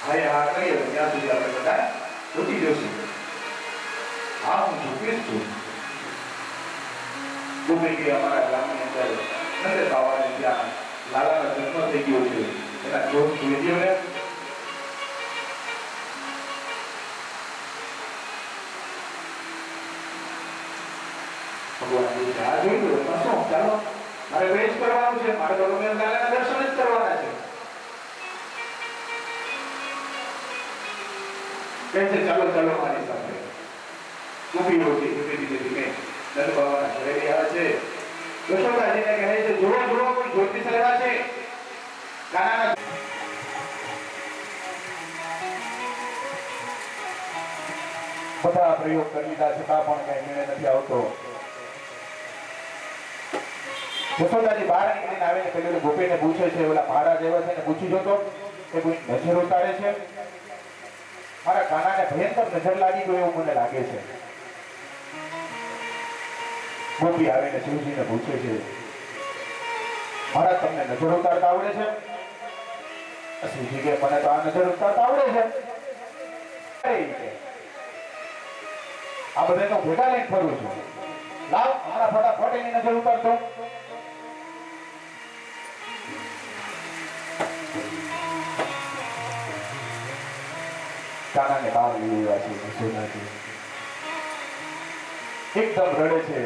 હાય હા કરીએ તો ત્યાં સુધી આપણે બધા ઉઠી જશું. હા હું ઝૂકીશ છું. ગોપી કે અમારા ગામની અંદર નંદ બાવાને ત્યાં લાલાનો જન્મ થઈ ગયો છે. એના જોશ જોઈ ને ભગવાનજી આ જોઈ લો શું ચાલો મારે વેચ કરવાનું છે. મારે તો તમે લાલાના દર્શન જ કરવાના છે. કહે છે ચાલો ચાલો મારી સાથે. ગોપી હોતી ધીમે ધીમે ધીમે નંદ બાવાના ઘરે આવે છે. યશોદાજીને કહે છે જુઓ જુઓ કોઈ જ્યોતિષ આવ્યા છે. કાનાના બધા પ્રયોગ કરી લીધા છતાં પણ કઈ નિર્ણય નથી આવતો. યશોદાજી બહાર નીકળીને આવીને પેલી ગોપીને પૂછે છે ઓલા મહારાજ આવ્યા છે ને પૂછી જોતો કે કોઈ નજર ઉતારે છે. મારા કાનાને ભયંકર નજર લાગી ગયો એવું મને લાગે છે. ગોપી આવીને શિવજીને પૂછે છે મહારાજ તમને નજર ઉતારતા આવડે છે? શિવજી કે મને તો આ નજર ઉતારતા આવડે છે. આ બધે તો ભેગા લઈને ફરું છું. લાવ હમણાં ફટાફટ એની નજર ઉતારતો. કાનાને બહાર લઈ આવ્યા છે. યશોદાજી એકદમ રડે છે.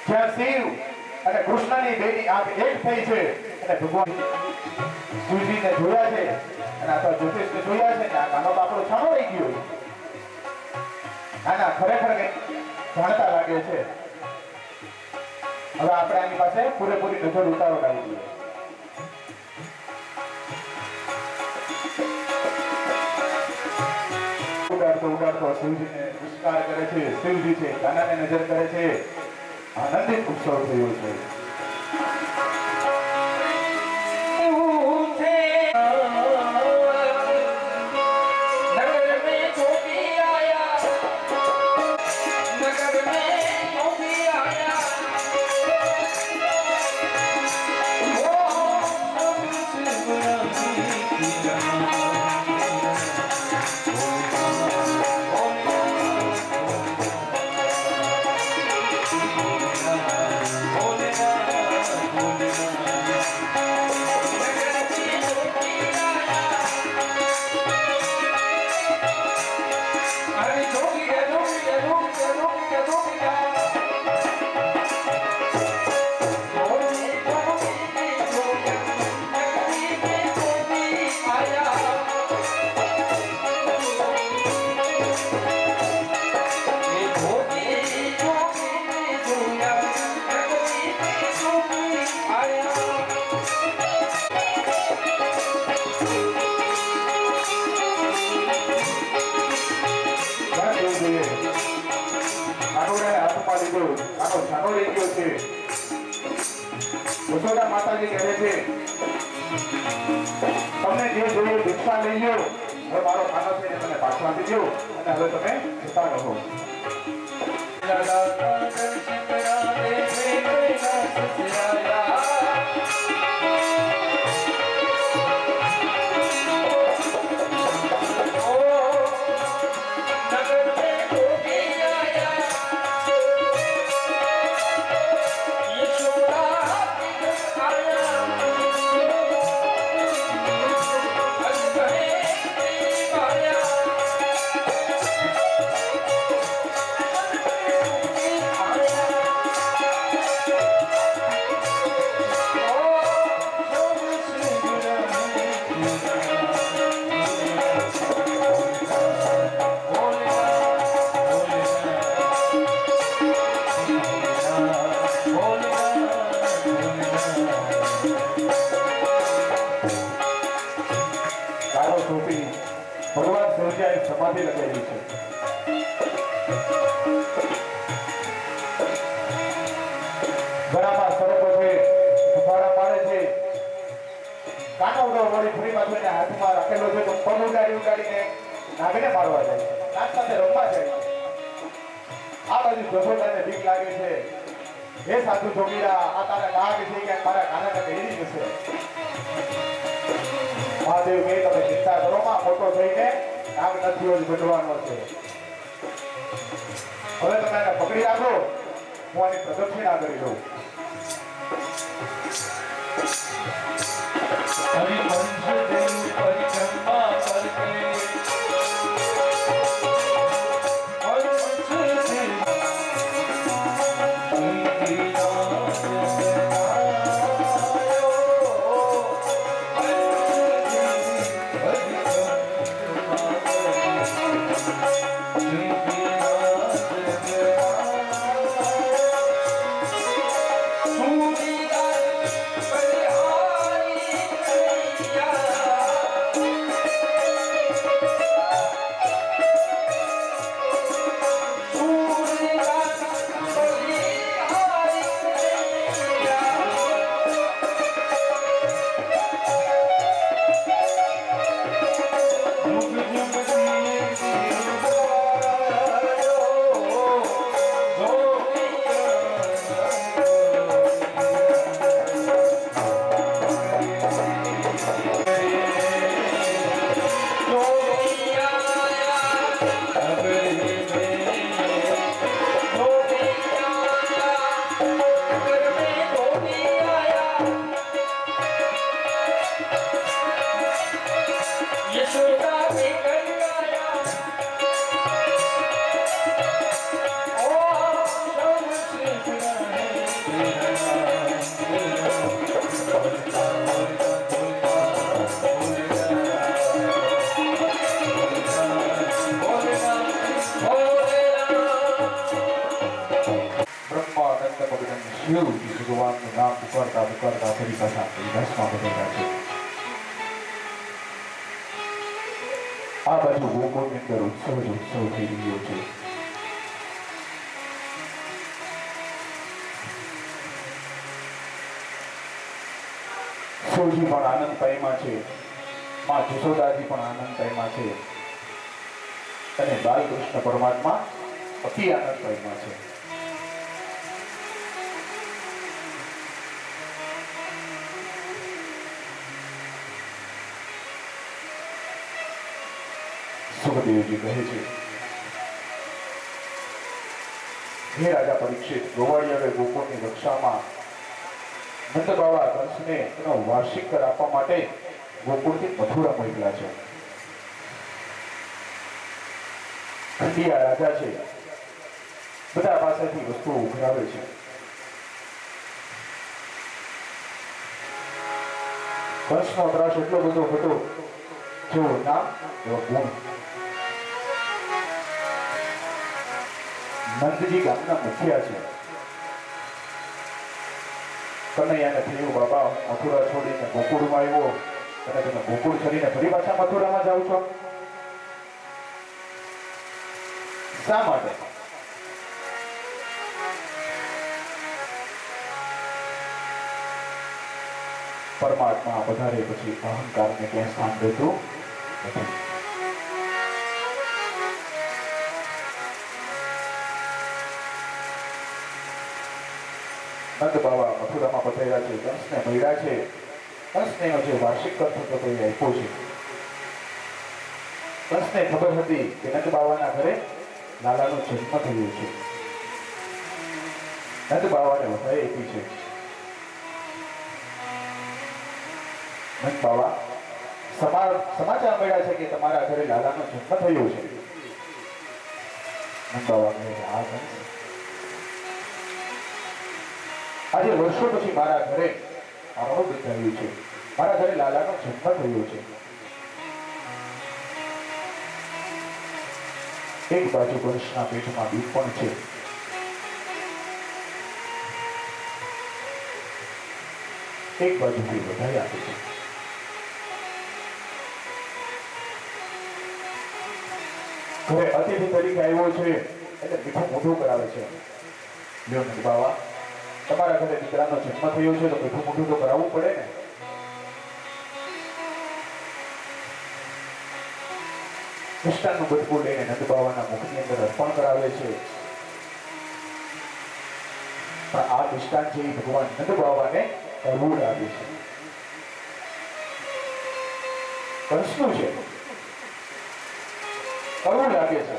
જ્યાં શિવ અને કૃષ્ણની બેની આંખ એક થઈ છે અને ભગવાન શિવજીને જોયા છે અને આ તો જ્યોતિષને જોયા છે ને આ કાનો તો આપણો છાનો રહી ગયો. આના ખરેખર કંઈક જાણતા લાગે છે. હવે આપણે આની પાસે પૂરેપૂરી નજર ઉતારો લાવી દઈએ. ઉડાડતો શિવજીને નમસ્કાર કરે છે. શિવજી છે કાનાને નજર કરે છે. આનંદિત ઉત્સવ થયો છે. યશોદા માતાજી કહે છે તમને જે જોઈએ ભિક્ષા લઈ લો. હવે મારો ખાનો છે મને પાછો આપી દો અને હવે તમે જતા રહો. ભગવાન સર્જાએ સમાધિ લગાવી છે. ગળામાં સરોપો છે, ગુફાડા પાડે છે. કાનવડો વળી ફરી પાછો એને હાથમાં રાખેલો છે તો પગ ઉડાડીને નાગને મારવા જાય છે. નાગ સાથે રમવા જાય છે. આ બાજુ જશોદાને બીક લાગે છે. હે સાધુ જોગીરા, આ તારા નાગ છે કે મારા કાનાને પહેરી જશે. મહાદેવ કે તમે ચિંતા કરો નામ નથી જ બનવાનો છે. હવે તમે એને પકડી રાખો, હું આની પ્રદક્ષિણા કરી દઉં. ભગવાનનું નામ પુકારતા પુકારતા ફરી પાછા દસમાં બદલાયા છે. આ બાજુ ગોકુળની અંદર ઉત્સવ જ ઉત્સવ થઈ રહ્યો છે. સૌજી પણ આનંદ પામ્યા છે, માં જશોદાજી પણ આનંદ પામ્યા છે અને બાલકૃષ્ણ પરમાત્મા અતિ આનંદ પામ્યા છે. સુખદેવજી કહે છે, હે રાજા પરીક્ષિત, ગોવાળિયાએ ગોકુળની રક્ષામાં નંદ બાવા કંસને એનો વાર્ષિક કર આપવા માટે ગોકુળથી મથુરા મોકલ્યા છે. ખંડિયા રાજા છે, બધા પાસેથી વસ્તુઓ ઉઘરાવે છે. કંસનો ત્રાસ એટલો બધો હતો, જેવો નામ એવો ગુણ. નંદજી ગામના મુખિયા છે. કનૈયાને થયું, બાબા મથુરા છોડીને ગોકુળમાં આવ્યો અને તમે ગોકુળ છોડીને ફરી પાછા મથુરામાં જાઓ છો, શા માટે? પરમાત્મા વધારે પછી અહંકારને ક્યાંય સ્થાન દેતું નથી. નંદ બાવા મથુરામાં પધાર્યા છે, કંસને મળ્યા છે. કંસને જે વાર્ષિક કર થતો તે આપ્યો છે. કંસને ખબર હતી કે નંદ બાવાના ઘરે લાલાનો જન્મ થયો છે. નંદ બાવાને વધારે આપી છે. નંદ બાવા સમાચાર મળ્યા છે કે તમારા ઘરે લાલાનો જન્મ થયો છે. નંદ બાવા કહે, હા કંસ, આજે વર્ષો પછી મારા ઘરે આરોહ બંધાયું છે. મારા ઘરે લાલાનો જન્મ થયો છે. એક બાજુ વર્ષના પેટમાં બીજ પણ છે. એક બાજુથી વધારે આપે છે. ઘરે અતિથિ તરીકે આવ્યો છે એટલે મીઠું મોઢું કરાવે છે. લ્યો નંદ બાવા, તમારા ઘરે દીકરાનો જન્મ થયો છે તો મીઠું મોઢું તો કરાવવું પડે ને. મિષ્ટાનનું બટકું લઈને નંદ બાવાના મુખની અંદર અર્પણ કરાવે છે. પણ આ મિષ્ટાન જે ભગવાન નંદ બાવાને કડવું લાગે છે. કંસનું છે. કડવું લાગે છે.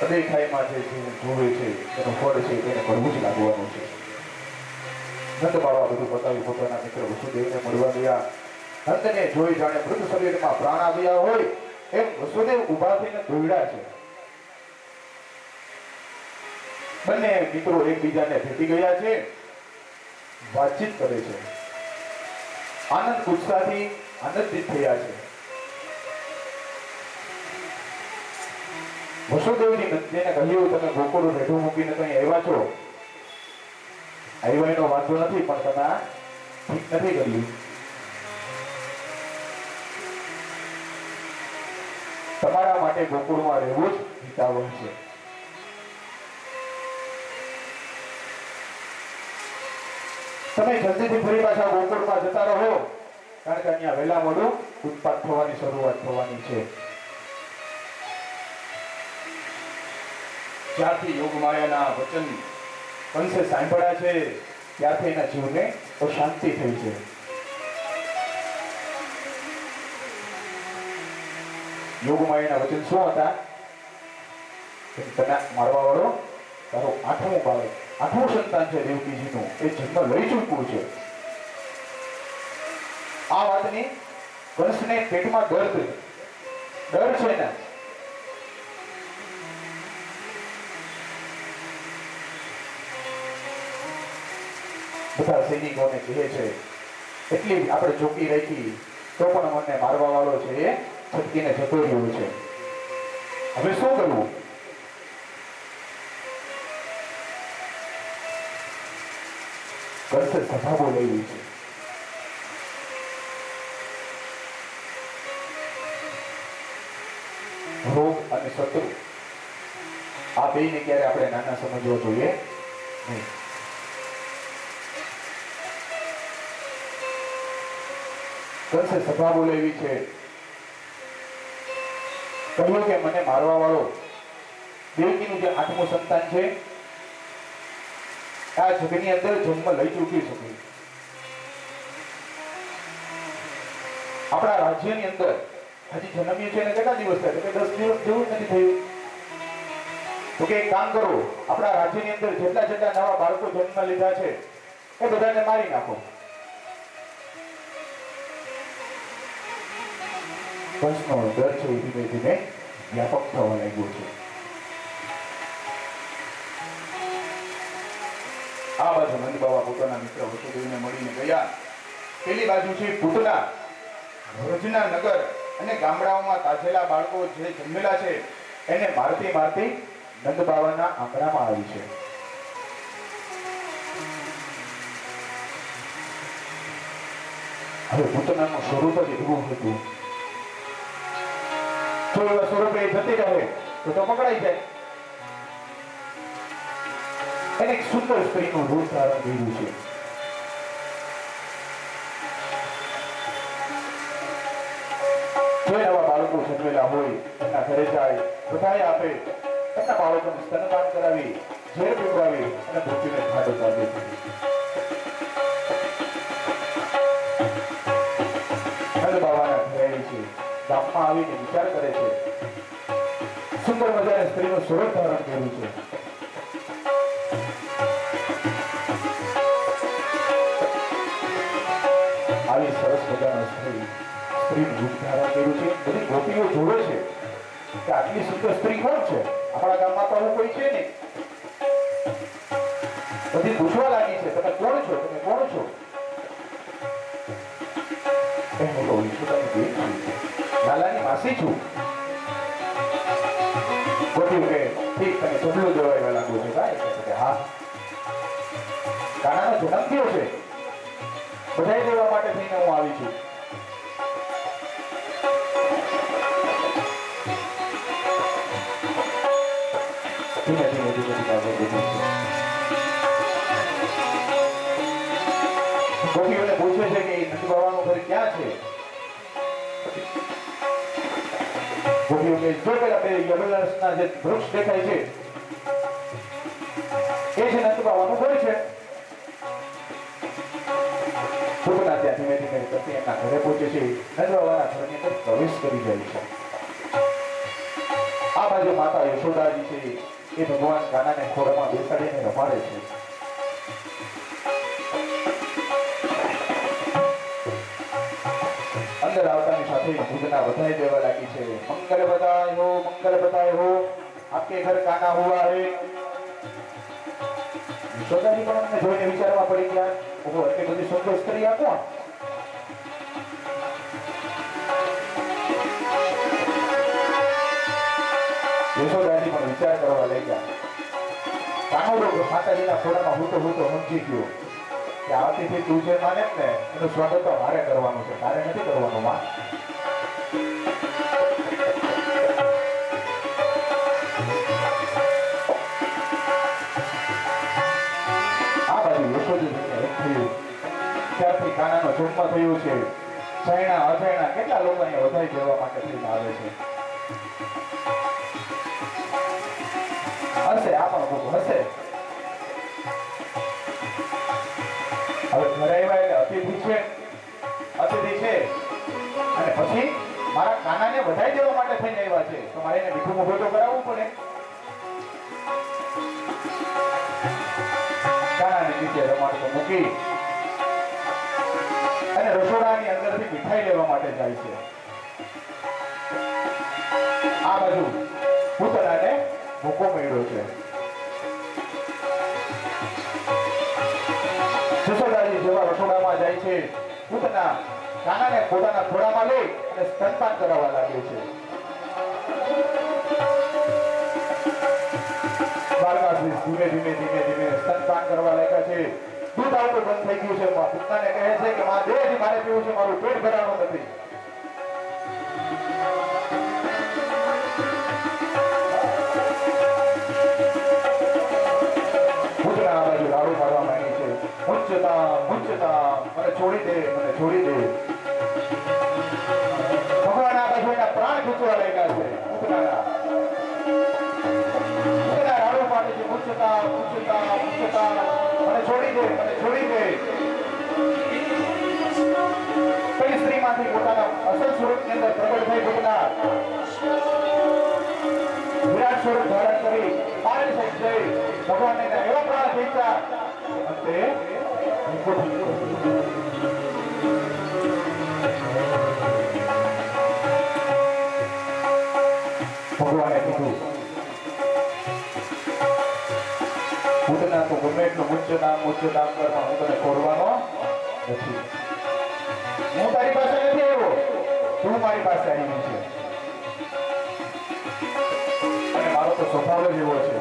અદેખાઈમાં જે જોવે છે એનો ફળ છે એને કડવું જ લાગવાનું છે. નંદ બાબા બધું બતાવી પોતાના મિત્ર વસુદેવને મળવા ગયા. નંદને જોઈ જાણે મૃત શરીરમાં પ્રાણ આવ્યા હોય એમ વસુદેવ ઉભા થઈને દોડ્યા છે. બંને મિત્રો એકબીજાને ભેટી ગયા છે, વાતચીત કરે છે, આનંદ ઉત્સાહથી આનંદિત થયા છે. વસુદેવજી નંદને કહ્યું, તમે ગોકુળ રેઢું મૂકીને કઈ આવ્યા છો? આવ્યા એનો વાંધો નથી, પણ તમે આ ઠીક નથી કર્યું. તમારા માટે ગોકુળમાં રહેવું જ હિતાવહ છે. તમે જલ્દીથી ફરી પાછા ગોકુળમાં જતા રહો, કારણ કે અહીંયા વહેલા મોડું ઉત્પાદ થવાની શરૂઆત થવાની છે. જ્યારથી યોગમાયાના વચન કંસે સાંભળ્યા છે ત્યારથી એના જીવને અશાંતિ થઈ છે. યોગમાયાના વચન શું હતા? તને મારવા વાળો તારો આઠમું સંતાન છે દેવકીજીનું, એ જન્મ લઈ ચૂક્યું છે. આ વાતની કંસને પેટમાં ડર છે ને. બધા સૈનિકોને કહે છે એટલી આપણે ચોકી રાખી તો પણ મને મારવા વાળો છે એ છટકીને જતો રહ્યો છે. હવે શું કરવું? કંસે સભા બોલાવી છે. રોગ અને શત્રુ આ બેને ક્યારે આપણે નાના સમજવા જોઈએ નહીં. કંસે સભા બોલાવી છે. કહ્યું કે મને મારવા વાળો દેવકીનું જે આઠમું સંતાન છે આ જગની અંદર જન્મ લઈ ચૂક્યું છે. આપણા રાજ્યની અંદર હજી જન્મ્યું છે ને કેટલા દિવસ થયા? તો 10 દિવસ જેવું નથી થયું. તો કે એક કામ કરો, આપણા રાજ્યની અંદર જેટલા નવા બાળકો જન્મ લીધા છે એ બધાને મારી નાખો. કંસનો ડર છે એ ધીમે ધીમે વ્યાપક થવા લાગ્યો છે. આ બાજુ નંદ બાબા પોતાના મિત્ર વસુદેવને મળીને ગયા. પેલી બાજુ છે પૂતના, વ્રજના નગર અને ગામડાઓમાં તાજેલા બાળકો જે જન્મેલા છે એને મારતી નંદ બાબાના આંગણામાં આવી છે. હવે પૂતનાનું સ્વરૂપ જ એવું હતું. જો એવા સ્વરૂપે જતી રહે તો પકડાઈ જાય. એને એક સુંદર સ્ત્રીનું રૂપ ધારણ કર્યું છે. જો આવા બાળકો જન્મેલા હોય એમના ઘરે જાય, બધાએ આપે, એમના બાળકોને સ્તનપાન કરાવી, ઝેર પીવડાવી અને પૃથ્વીને ઘાટ ઉતારી દે. નંદ બાબાના ઘરે છે, ગામમાં આવીને વિચાર કરે છે. સુંદર મજાની સ્ત્રીનું સ્વરૂપ ધારણ કર્યું છે. આવી સરસ મજાના સ્ત્રીનું રૂપ ધારણ કર્યું છે. બધી ગોપીઓ જોવે છે કે આટલી સુંદર સ્ત્રી કોણ છે? આપણા ગામમાં તો આવું કોઈ છે નહીં. બધી પૂછવા લાગી છે, તમે કોણ છો? તમે કોણ છો? હું તો ઈશ્વરની બેન છું, લાલાની માસી છું. ગોપીઓ કે ઠીક, તમે જમલું જોવા લાગુ છો. કે હા, કાનાનો જન્મ થયો છે, બધાઈ દેવા માટે થઈને હું આવી છું. ધીમે ધીમે ગોપીઓને પૂછે છે કે નંદ બાબાનું ઘર ક્યાં છે? ગોપીઓ કે જો પેલા બે યમલના જે વૃક્ષ દેખાય છે એ છે નંદ બાબાનું ઘર છે. પૂતના ત્યાં ધીમે ધીમે કરતી એમના ઘરે પહોંચે છે. નંદવાળાના ઘરની અંદર પ્રવેશ કરી જાય છે. આ બાજુ માતા યશોદાજી છે એ ભગવાન કાનાને ખોળામાં બેસાડીને રમાડે છે. અંદર આવતાની સાથે પૂતના વધાઈ દેવા લાગી છે. મંગલ બધાય હો આપકે ઘર કાના હુઆ હે. યશોદાજી પણ અમને જોઈને વિચારવા પડી ગયા, ઓહો એટલી બધી સુંદર સ્ત્રી આ કોણ? યશોદાજી પણ વિચાર કરવા લાગ્યા. કાનોડો માતાજીના ખોળામાં હું તો સમજી ગયો કે આવતીથી તું જે માને ને એનું સ્વાગત તો મારે કરવાનું છે, તારે નથી કરવાનું માં. આ બાજુ યશોદાજીને એમ થયું ત્યારથી કાનાનો જન્મ થયો છે. જૈણા અજૈણા કેટલા લોકો અહીંયા વધાઈ જવા માટે થઈને આવે છે. હશે આ પણ ખૂબ હશે. હવે ઘરે આવ્યા એટલે અતિથિ છે અને પછી મારા કાનાને વધાઈ દેવા માટે થઈને આવ્યા છે, તો મારે એને મીઠું મોઢું તો કરાવવું પડે. કાનાને નીચે રમાડતો મૂકી અને રસોડાની અંદરથી મીઠાઈ લેવા માટે જાય છે. આ બાજુ પૂતનાને ભૂકો મળ્યો છે. યશોદાજી જેવા રસોડામાં જાય છે, પૂતના કાનાને પોતાના ખોળામાં લઈ અને સ્તનપાન કરાવવા લાગે છે. બાળકા ધીમે ધીમે સ્તનપાન કરવા લાગ્યા છે. દૂધ આવતું બંધ થઈ ગયું છે. પૂતનાને કહે છે કે માં દે, મારે પીવું છે, મારું પેટ ભરાવાનું નથી. પૂતના આ બાજુ લાડુ પાડવા માંડી છે. મુંચતા મને છોડી દે. ભગવાન આ બાજુ એના પ્રાણ ખેંચવા લાગ્યા છે. પૂતના લાડુ પાડે છે. મુંચતા મને છોડી દે. કઈ સ્ત્રીમાંથી પોતાના અસલ સ્વરૂપની અંદર પ્રગટ થઈ પૂતના વિરાટ સ્વરૂપ ધારણ કરી પાણી થઈ જઈ ભગવાનને એવા પ્રાણ ખેંચ્યા અંતે ભગવાને કીધું પૂતના તો ગમે એટલું મુચ્ચતામ કરવા હું તને છોડવાનો નથી. હું તારી પાસે નથી આવ્યો, તું મારી પાસે આવી છે. અને મારો તો સ્વભાવ જ એવો છે,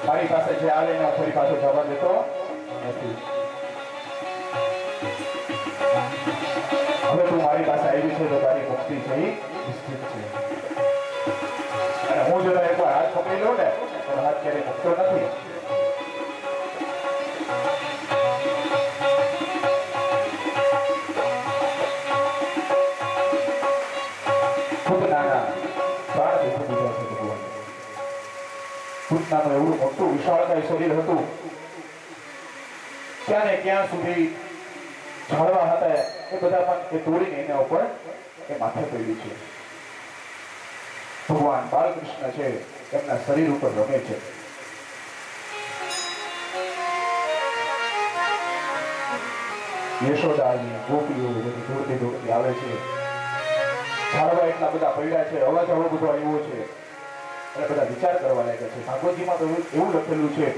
મારી પાસે જે આવે ને ફરી પાછો જવા દેતો નથી. હવે તું મારી પાસે આવી છે તો તારી મુક્તિ છે એ નિશ્ચિત છે. અને હું જો એકવાર હાથ પકડી લઉં ને તો હાથ ક્યારેય મૂકતો નથી. પૂતનાનું એવું મોટું વિશાળકાય શરીર હતું, ક્યાં ને ક્યાં સુધી ઝાડવા હતા એ બધા પણ એ તોડીને એના ઉપર એ માથે પડી છે. ભગવાન બાલકૃષ્ણ છે એમના શરીર ઉપર રમે છે. યશોદાજી ગોપીઓ બધી દોડતી આવે છે. ઝાડવા એટલા બધા પડ્યા છે, અવાજ આવો બધો આવ્યો છે. બધા વિચાર કરવા લાગ્યા છે. ભાગવતજીમાં તો એવું લખેલું છે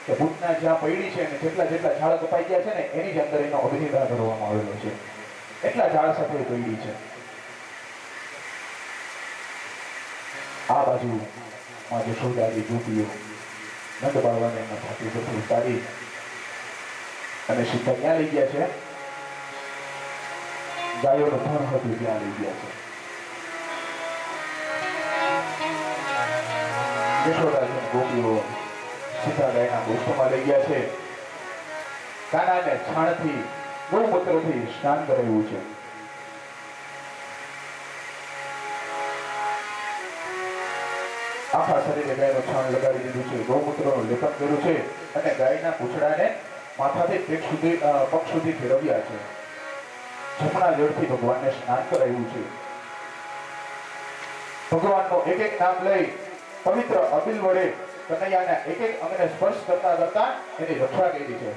કે પૂતના જ્યાં પડી છે અને જેટલા ઝાડ કપાઈ ગયા છે ને એની જ અંદર એનો અભિનેતા કરવામાં આવેલો છે. એટલા ઝાડ સાથે પડી છે. આ બાજુ માં યશોદાજી ગોપીઓ નંદ બાવાને એના છાતી પરથી ઉતારી અને સીધા ક્યાં લઈ ગયા છે? ગાયોનું ધણ હતું ત્યાં લઈ ગયા છે. યશોદાજી ગોપીઓ સીધા ગાયના ગોષ્ઠમાં લઈ ગયા છે. કાનાને છાણથી ગૌમૂત્રથી સ્નાન કરાવ્યું છે. આખા શરીરે ગાયનું છાણ લગાડી દીધું છે. ગૌમૂત્રનું લેપન કર્યું છે અને ગાયના પૂંછડાને માથાથી પગ સુધી ફેરવ્યા છે. જમણા જળથી ભગવાનને સ્નાન કરાવ્યું છે. ભગવાનનો એક એક નામ લઈ પવિત્ર અબિલ વડે કનૈયાના એક એક અંગને સ્પર્શ કરતા કરતા એની રક્ષા કરી છે.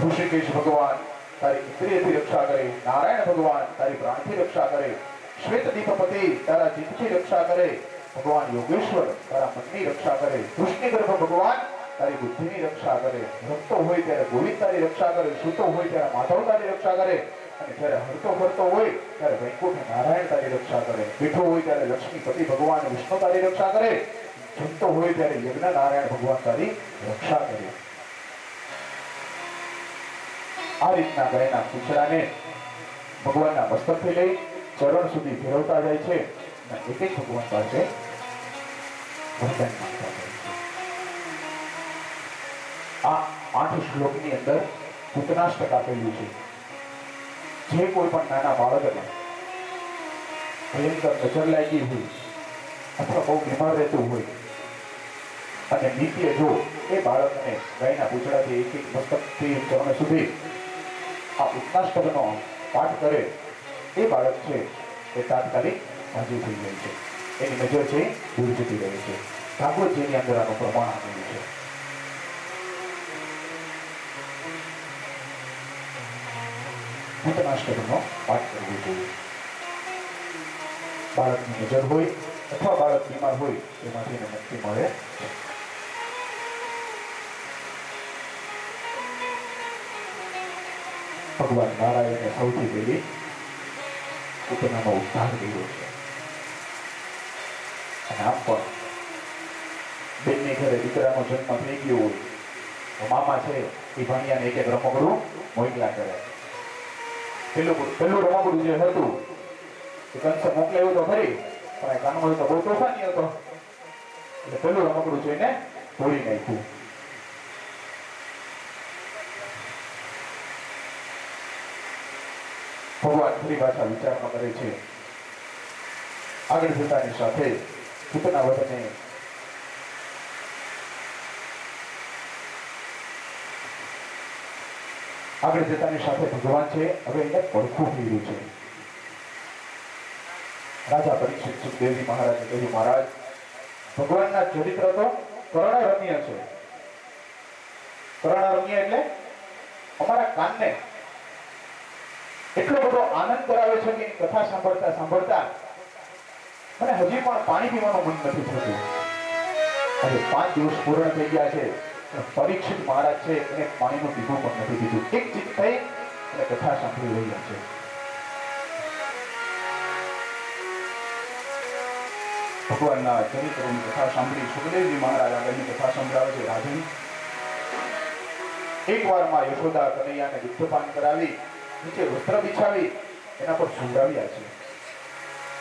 ઋષિકેશ ભગવાન તારી ઇન્દ્રિયથી રક્ષા કરે, નારાયણ ભગવાન તારી પ્રાણથી રક્ષા કરે, શ્વેત દીપપતિ તારા ચિત્તથી રક્ષા કરે, ભગવાન યોગેશ્વર તારા મનની રક્ષા કરે, કૃષ્ણગર્ભ ભગવાન તારી બુદ્ધિની રક્ષા કરે, રમતો હોય ત્યારે ગોવિંદ તારી રક્ષા કરે, સૂતો હોય ત્યારે માધવ તારી રક્ષા કરે, અને જ્યારે હરતો ફરતો હોય ત્યારે વૈકુંઠ નારાયણ તારી રક્ષા કરે, બેઠો હોય ત્યારે લક્ષ્મીપતિ ભગવાન વિષ્ણુ તારી રક્ષા કરે, જમતો હોય ત્યારે યજ્ઞ નારાયણ ભગવાન તારી રક્ષા કરે. આ રીતના ગાયના પૂંછડાને ભગવાનના મસ્તકથી લઈ ચરણ સુધી ફેરવતા જાય છે અને એક એક ભગવાન પાસે વરદાન માંગતા જાય છે. આ 8 શ્લોકની અંદર પૂતનાષ્ટક આપેલું છે. જે કોઈ પણ નાના બાળકને ભયંકર નજર લાગી હોય અથવા બહુ બીમાર રહેતું હોય અને નિત્ય જો એ બાળકને ગાયના પૂંછડાથી એક એક મસ્તકથી ચરણ સુધી આ પૂતનાષ્ટકનો પાઠ કરે, એ બાળક છે એ તાત્કાલિક સાજુ થઈ જાય છે, એની નજર છે દૂર જતી રહે છે. ભાગવતજીની અંદર આનું પ્રમાણ આપેલું છે. પૂતનાષ્ટકનો પાઠ કરવો જોઈએ. બાળકની નજર હોય અથવા બાળક બીમાર હોય એમાંથી એને મુક્તિ મળે છે. ભગવાન નારાયણે સૌથી પહેલી પૂતનાનો ઉદ્ધાર કર્યો છે. અને આમ પણ બેનની ઘરે દીકરાનો જન્મ થઈ ગયો હોય તો મામા છે એ ભાણિયાને એક એક રમકડું મોકલા કરે. પેલું રમકડું જે હતું એ કંસે મોકલાયું તો ખરી, પણ કાનમાં તો બહુ તોફાની હતો એટલે પેલું રમકડું જોઈને તોડી નાખ્યું. ભગવાન ફરી પાછા વિચારમાં કરે છે. આગળ જતાની સાથે પૂતના વતને ભગવાન છે હવે એને પડખું ફેર્યું છે. રાજા પરીક્ષિત સુખદેવજી મહારાજે કહ્યું, મહારાજ ભગવાનના ચરિત્ર તો કર્ણરમ્ય છે. કર્ણરમ્ય એટલે અમારા કાનને એટલો બધો આનંદ કરાવે છે કે કથા સાંભળતા સાંભળતા મને હજી પણ પાણી પીવાનું મન નથી થતું. આજે 5 દિવસ પૂર્ણ થઈ ગયા છે, પરીક્ષિત મહારાજ છે એને પાણીનું પીવું પણ નથી પીધું. એક ચિત્ત થઈ અને કથા સાંભળી રહ્યા છે. ભગવાનના ચરિત્રોની કથા સાંભળી સુખદેવજી મહારાજ આગળની કથા સંભળાવે છે. રાજન એકવાર માં યશોદા કનૈયાને દુગ્ધપાન કરાવી નીચે વસ્ત્ર બિછાવી એના પર સુવડાવ્યા છે.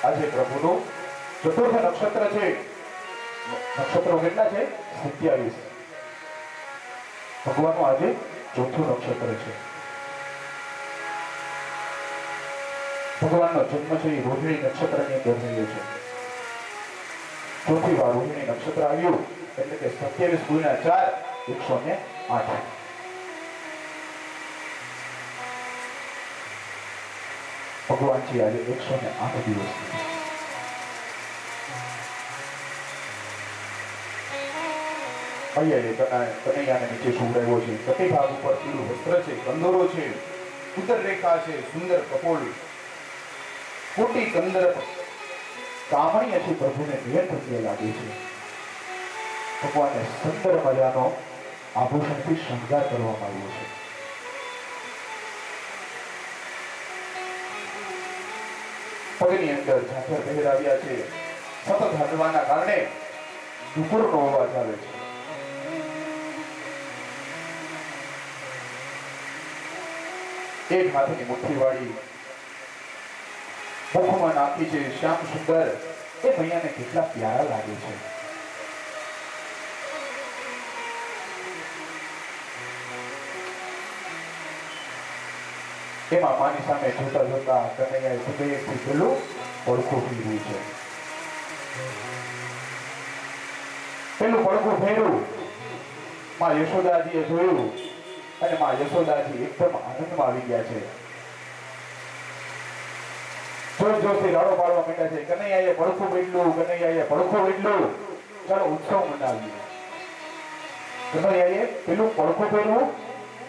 આજે પ્રભુનું ચતુર્થ નક્ષત્ર છે. નક્ષત્રો કેટલા છે? 27. ભગવાનનું આજે ચોથું નક્ષત્ર છે. ભગવાનનો જન્મ છે એ રોહિણી નક્ષત્રની અંદર થયો છે. ચોથી વાર રોહિણી નક્ષત્ર આવ્યું એટલે કે 27 × 4 108. ભગવાન છે આજે 108 દિવસ. કનૈયાને નીચે સુવડાવ્યો છે. કટી ભાગ ઉપર પીળું વસ્ત્ર છે, કંદોરો છે, ઉદર રેખા છે, સુંદર કપોળ, કોટી કંદર કામણીય છે. પ્રભુને નયન પ્રિય લાગે છે. ભગવાનને સુંદર મજાનો આભૂષણથી શણગાર કરવામાં આવ્યો છે. પગની અંદર ઝાંઝર પહેરાવ્યા છે. સતત હલવાના કારણે ડુકરનો અવાજ આવે છે. એક હાથની મુઠ્ઠી વાળી મુખમાં નાખી છે શ્યામ સુંદર. એ ભૈયાને કેટલા પ્યારા લાગે છે. એમાં માની સામે જોતા જોતા કનૈયાએ હૃદયથી પેલું પડખું ફેર્યું છે. પેલું પડખું ફેર્યું માં યશોદાજીએ જોયું અને માં યશોદાજી એકદમ આનંદમાં આવી ગયા છે. જોર જોરથી રાડો પાડવા માંડ્યા છે. કનૈયાએ પડખું વીડલું, કનૈયાએ પડખું વીડલું. ચાલો ઉત્સવ મનાવીએ. કનૈયાએ પેલું પડખું પહેરવું,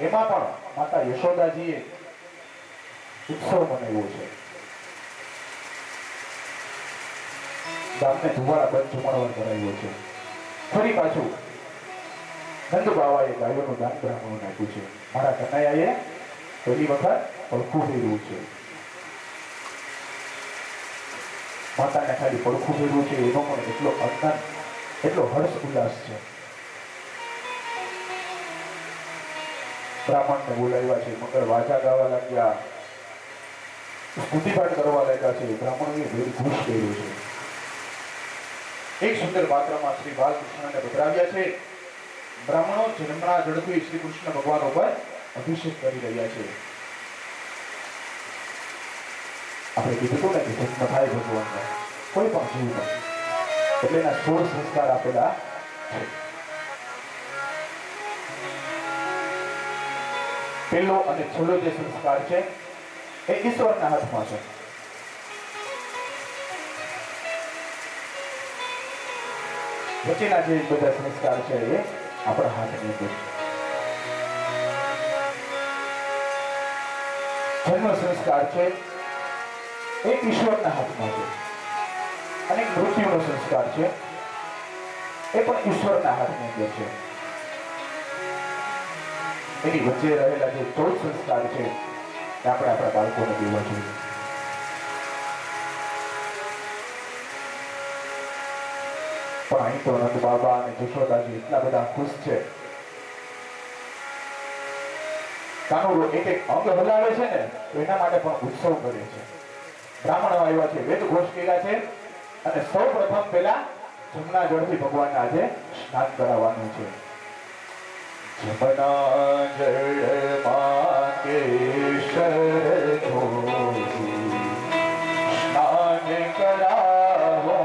એમાં પણ માતા યશોદાજીએ ઉત્સવ મનાવ્યો છે. ગામને ધુવાડા બંધ જમણવાર કરાવ્યો છે. ફરી પાછું નંદ બાવાએ ગાયોનું દાન બ્રાહ્મણો નાખ્યું છે. મારા કનૈયાએ પહેલી વખત પડખું પહેર્યું છે. માતાને ખાલી પડખું પહેર્યું છે એનો પણ એટલો આનંદ, એટલો હર્ષ ઉલ્લાસ છે. બ્રાહ્મણને બોલાવ્યા છે, મંગળ વાજા ગાવા લાગ્યા, સ્તુતિપાઠ કરવા લાગ્યા છે. બ્રાહ્મણોએ ભેદ ખુશ કર્યું છે. એક સુંદર પાત્રમાં શ્રી બાલકૃષ્ણને પધરાવ્યા છે. બ્રાહ્મણો જન્મના જળથી શ્રી કૃષ્ણ ભગવાન ઉપર અભિષેક કરી રહ્યા છે. આપણે કીધું હતું ને કે જન્મ થાય ભગવાનનો કોઈ પણ જીવનો, એટલે એના 16 સંસ્કાર આપેલા છે. પહેલો અને છેલ્લો જે સંસ્કાર છે એ ઈશ્વરના હાથમાં છે. વચ્ચેના જે બધા સંસ્કાર છે એ આપણા હાથની અંદર છે. જન્મ સંસ્કાર છે એ ઈશ્વરના હાથમાં છે, અને મૃત્યુનો સંસ્કાર છે એ પણ ઈશ્વરના હાથની અંદર છે. એની વચ્ચે રહેલા જે 14 સંસ્કાર છે એ આપણે આપણા બાળકોને દેવા જોઈએ. પણ અહીં તો નંદ બાબા અને જશોદાજી એટલા બધા ખુશ છે. કાનુડો એક એક અંગ હલાવે છે ને તો એના માટે પણ ઉત્સવ કરે છે. બ્રાહ્મણો આવ્યા છે, વેદ ઘોષ કર્યા છે, અને સૌ પ્રથમ પહેલા જમના જળથી ભગવાનને આજે સ્નાન કરાવવાનું છે. જમના જળમાં કેશર ધોઈ સ્નાન કરાવો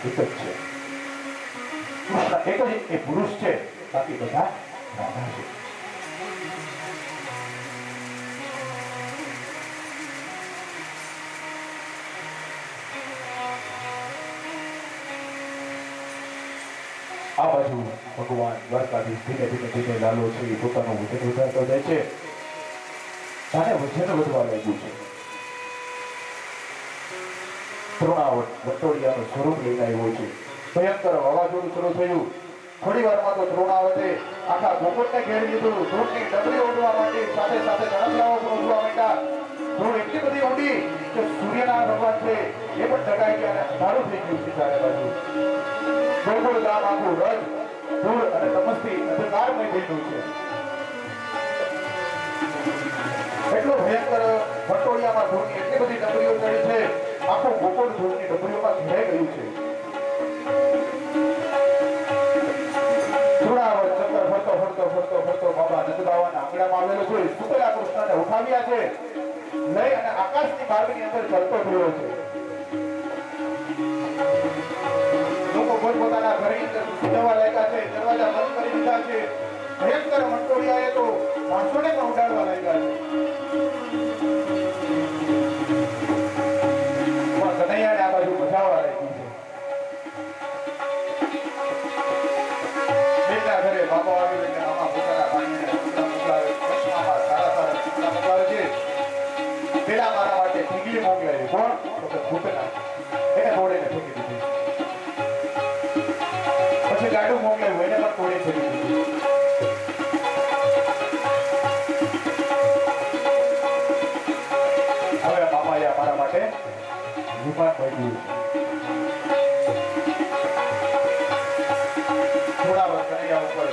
એક જ છે. કૃષ્ણ એક જ એ પુરુષ છે, બાકી બધા રાધા છે. આ બાજુ ભગવાન દ્વારકાધીશ ધીમે ધીમે ધીમે લાલો છે પોતાનું વજન વધારતો જાય છે. જાણે વજન વધવા લાગ્યું છે. તૃણાવટ વટોળિયાનું સ્વરૂપ લઈને આવ્યો છે. ભયંકર વાવાઝોડું શરૂ થયું. થોડી વારમાં તો તૃણાવતે આખા ગોકુળને ઘેરી લીધું. ધૂળની ડબરી ઉડવા માંડી, સાથે સાથે તણખલાઓ પણ ઉડવા માંડ્યા. ધૂળ એટલી બધી ઉડી કે સૂર્યના ભગવાન છે એ પણ ઢગાઈ ગયા અને અંધારું થઈ ગયું છે ચારે બાજુ. ગોકુળ ગામ આખું રજ ધૂળ અને તમસથી અંધકારમય થઈ ગયું છે. એટલું ભયંકર વટોળિયામાં ધૂળની એટલી બધી ડબરીઓ ચડી છે, આખું ગોકુળ ધૂળની ડબરીઓમાં ઘેરાઈ ગયું છે. તૃણાવત ચક્કર ફરતો ફરતો ફરતો ફરતો બાબા નંદબાવાના આંગણામાં આવેલો છે. સુતેલા કૃષ્ણને ઉઠાવ્યા છે, લઈ અને આકાશની માર્ગની અંદર ચાલતો થયો છે. લોકો પોતપોતાના ઘરની અંદર જવા લાગ્યા છે, દરવાજા બંધ કરી દીધા છે. ભયંકર મંટોળિયાએ તો માણસોને પણ ઉડાડવા લાગ્યા છે. પણ કનૈયાને આ બાજુ બચાવવા લાગી છે. બેટા ઘરે બાબા આવી લઈને મામા પોતાના ભાઈને ટુકડા મોકલાવે, ચશ્મામાં સારા સારા ટુકડા મોકલાવે છે. પેલા મારા માટે ઢીંગલી મોકલાવી. કોણ? તો કે ભૂતના. એને તોડીને ફેંકી દીધી. પછી ગાડું મોકલાવ્યું, એને પણ તોડી ફેંકી દીધી. હવે મામાએ મારા માટે વિમાન ભેગ્યું છે. થોડા વાર કનૈયા ઉપર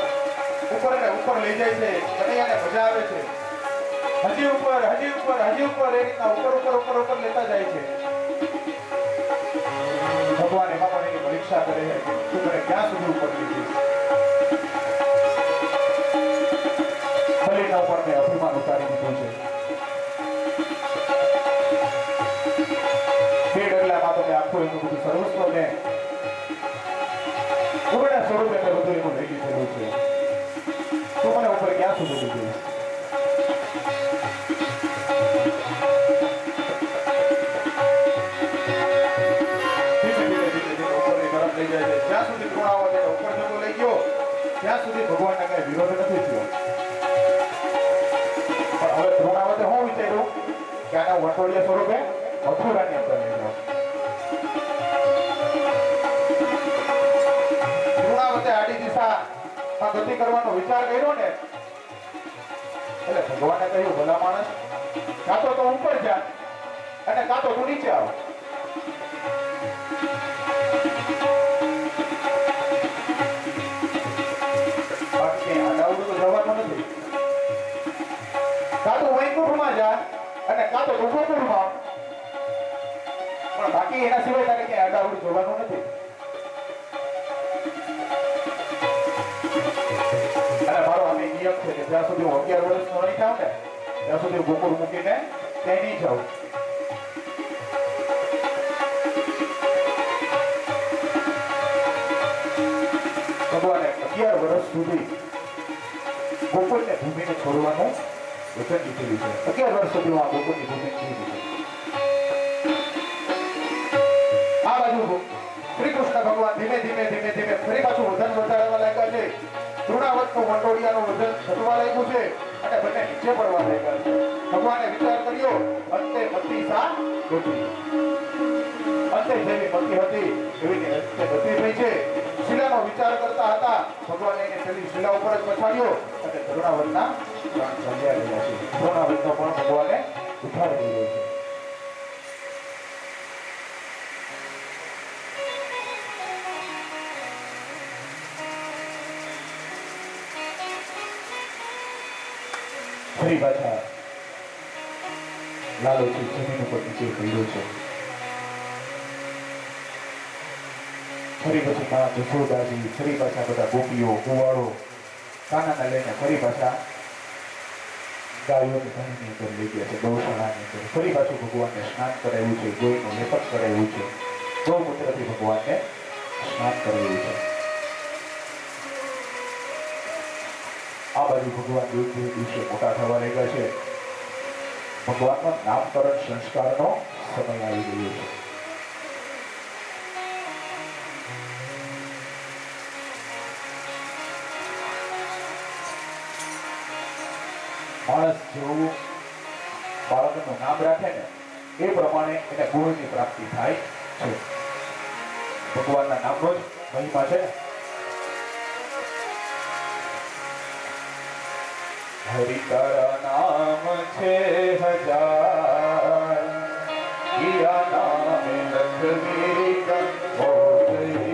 ને ઉપર લઈ જાય છે. કનૈયાને મજા આવે છે. હજી ઉપર હજી ઉપર હજી ઉપર એ રીતના ઉપર ઉપર ઉપર ઉપર લેતા જાય છે. ભગવાન એમાં પણ એની પરીક્ષા કરે છે. તું મને ક્યાં સુધી ઉપર લઈ જઈશ? બલિના ઉપર મેં અભિમાન ઉતારી દીધું છે. બે ડગલામાં તો મેં આખું એનું બધું સર્વસ્વ ને પૂર્ણ સ્વરૂપે મેં બધું એનું લઈ લીધેલું છે. તું મને ઉપર ક્યાં સુધી લઈ જઈશ? લઈ જાય છે. જ્યાં સુધી તૃણાવત એને ઉપર જતો લઈ ગયો ત્યાં સુધી ભગવાનને કઈ વિરોધ નથી થયો. પણ હવે તૃણાવતે શું વિચાર્યું કે આના વટોળિયા સ્વરૂપે મથુરાની અંદર લઈ જાઓ. તૃણાવતે આડી દિશામાં ગતિ કરવાનો વિચાર કર્યો ને એટલે ભગવાને કહ્યું, ભલા માણસ, કાં તો ઉપર જા અને કાં તો તું નીચે આવ. કાં તો વૈકુંઠમાં જા અને કાં તો ગોકુળમાં, પણ બાકી એના સિવાય તારે ક્યાંય આડાવડું જોવાનું નથી. અને મારો આ નિયમ છે કે જ્યાં સુધી હું 11 વર્ષનો નહીં થાવ ને ત્યાં સુધી ગોકુળ મૂકીને ત્યાં નહીં જાઉં. ભગવાને 11 વર્ષ સુધી ગોકુળને ભૂમિને છોડવાનું વચન લીધેલું છે. 11 વર્ષ સુધી આ ગોકુળની ભૂમિ છોડી. આ બાજુ શ્રી કૃષ્ણ ભગવાન ધીમે ધીમે ધીમે ધીમે ફરી પાછું વજન વધારવા લાગ્યા છે. તૃણાવતનું મંટોળિયાનું વજન ઘટવા લાગ્યું છે અને બંને નીચે પડવા લાગ્યા છે. ભગવાને વિચાર કર્યો, અંતે મતી સા ગતિ. અંતે જેવી મતી હતી એવી અંતે ગતિ થઈ છે. શિલાનો વિચાર કરતા હતા. ભગવાને એને પેલી શિલા ઉપર જ પછાડ્યો અને તૃણાવતના પ્રાણ ચાલ્યા ગયા છે. તૃણાવતનો પણ ભગવાને ઉઠાવી દીધો છે. ફરી પાછા લાલોથી જમીન ઉપર નીચે પડ્યો છે. ફરી પછી માં જશોદાજી, ફરી પાછા બધા ગોપીઓ, કુવાળો કાનાને લઈને ફરી પાછા ગાયોની ધણીની અંદર લઈ ગયા છે. ગૌશાળાની અંદર ફરી પાછું ભગવાનને સ્નાન કરાવ્યું છે, ગોળનું લેપન કરાવ્યું છે. ગૌમૂત્રથી ભગવાનને સ્નાન કરેલું છે. આ બાજુ ભગવાન દિવસે મોટા થવા લાગ્યા છે. ભગવાનનો નામકરણ સંસ્કારનો સમય આવી ગયો છે. માણસ જેવું બાળકનું નામ રાખે ને એ પ્રમાણે એને ગુણની પ્રાપ્તિ થાય છે. ભગવાનના નામનો જ મહિમા છે. હરિ તારા નામ છે હજાર, કિયા નામે લખવી ગંગોત્રી.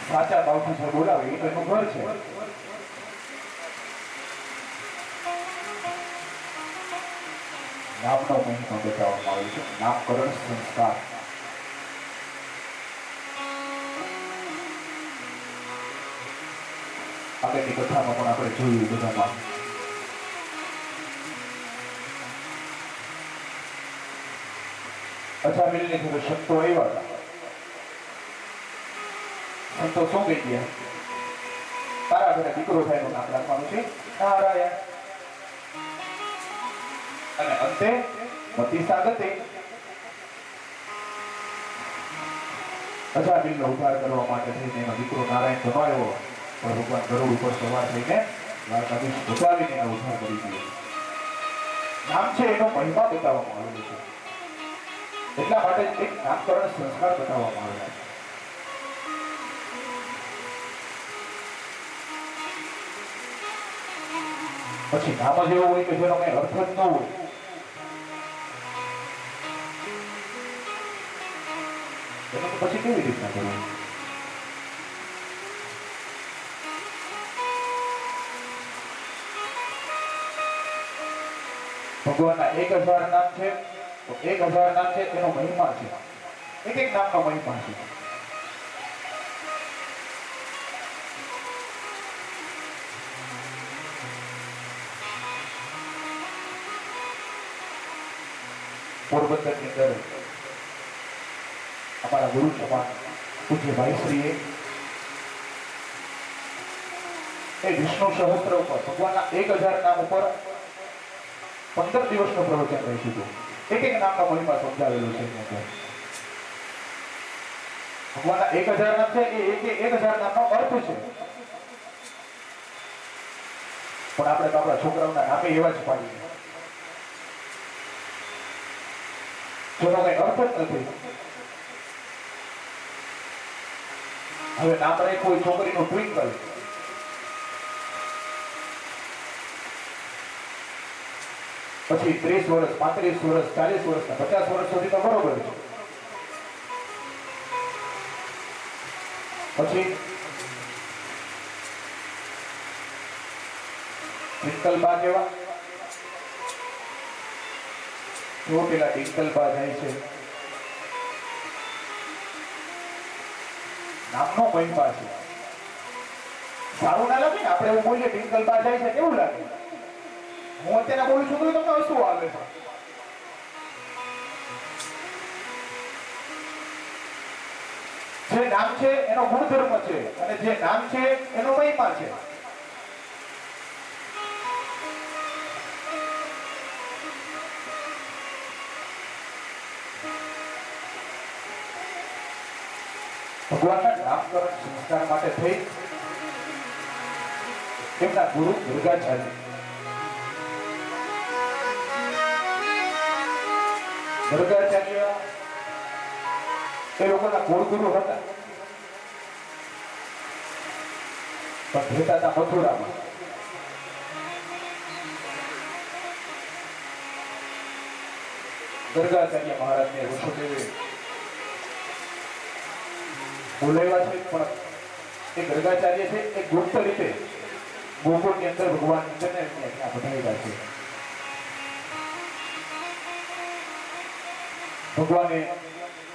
સાચા ભાવથી જે બોલાવે એ એનું ઘર છે. નામનો મહિમા બતાવવામાં આવ્યો છે. નામકરણ સંસ્કાર. આગળની કથામાં પણ આપણે જોયું બધામાં અજામિલની જોડે શબ્દો આવ્યા હતા. સંતો શું કહી ગયા? તારા ઘરે દીકરો થાય એનું નામ રાખવાનું છે નારાયણ. અને અંતે મતિ સાગતે અજામિલનો ઉદ્ધાર કરવા માટે થઈને એનો દીકરો નારાયણ તો ન આવ્યો, પણ ભગવાન ગરુડ ઉપર સવાર થઈને દ્વારકાધીશ બચાવીને એનો ઉદ્ધાર કરી દીધો. નામ છે એનો મહિમા બતાવવામાં આવેલો છે. એટલા માટે એક નામકરણ સંસ્કાર બતાવવામાં આવેલા છે. પછી નામ જ એવું હોય કે જેનો કઈ અર્થ જ ન હોય. એનો તો પછી કેવી રીતના કરવું? ભગવાનના 1000 નામ છે, તો 1000 નામ છે એનો મહિમા છે, એક એક નામનો મહિમા છે. પોરબંદરની અંદર અમારા ગુરુ સમાન પૂજ્ય ભાઈશ્રીએ એ વિષ્ણુ સહસ્ત્ર ઉપર ભગવાનના 1000 નામ ઉપર 15 દિવસનું પ્રવચન રાખ્યું હતું. એક એક નામનો મહિમા સમજાવેલો છે. ભગવાનના 1000 નામ છે એ એક 1000 નામનો અર્થ છે. પણ આપણે તો આપણા છોકરાઓના નામે એવા જ પાડીએ જેનો કઈ અર્થ જ નથી. હવે નામ રાખ્યું કોઈ છોકરીનું ટ્વિંકલ, પછી 30 વર્ષ 35 વર્ષ 40 વર્ષ 50 વર્ષ સુધી તો બરોબર છે. પછી ડિંકલબા કેવા, જો પેલા ડિંકલબા જાય છે, નામનો મહિમા છે. સારું ના લાગે ને આપણે એવું બોલીએ ડિંકલબા જાય છે, કેવું લાગે? હું અત્યારે બોલું છું તો તમને વસ્તુ આવે છે. જે નામ છે એનો ગુણધર્મ છે અને જે નામ છે એનો મહિમા છે. ભગવાનના નામકરણ સંસ્કાર માટે થઈ તેમના ગુરુ ગર્ગાચાર્ય એ લોકોના કુળગુરુ હતા, પણ રહેતા હતા મથુરામાં. ગર્ગાચાર્ય મહારાજને ઋષભદેવે બોલાવ્યા છે, પણ એ ગર્ગાચાર્ય છે એ ગુપ્ત રીતે ગોકુળની અંદર ભગવાન ઇન્દ્રને ત્યાં પધારેલા છે. ભગવાને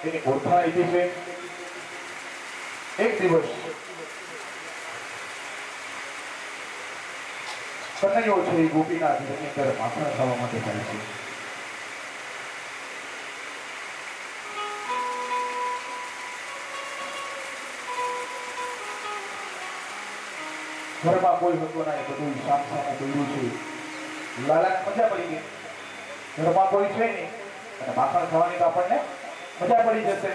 એની ઓળખાણ આપી છે. એક દિવસ કનૈયો છે એ ગોપીનાથ એની અંદર માખણ ખાવા માટે જાય છે. ઘરમાં કોઈ હતો ના, એ બધું સામ સામે કર્યું છે. લાલાને મજા પડી ગઈ, ઘરમાં કોઈ છે નહીં અને માખણ ખાવાની તો આપણને મજા પડી જશે.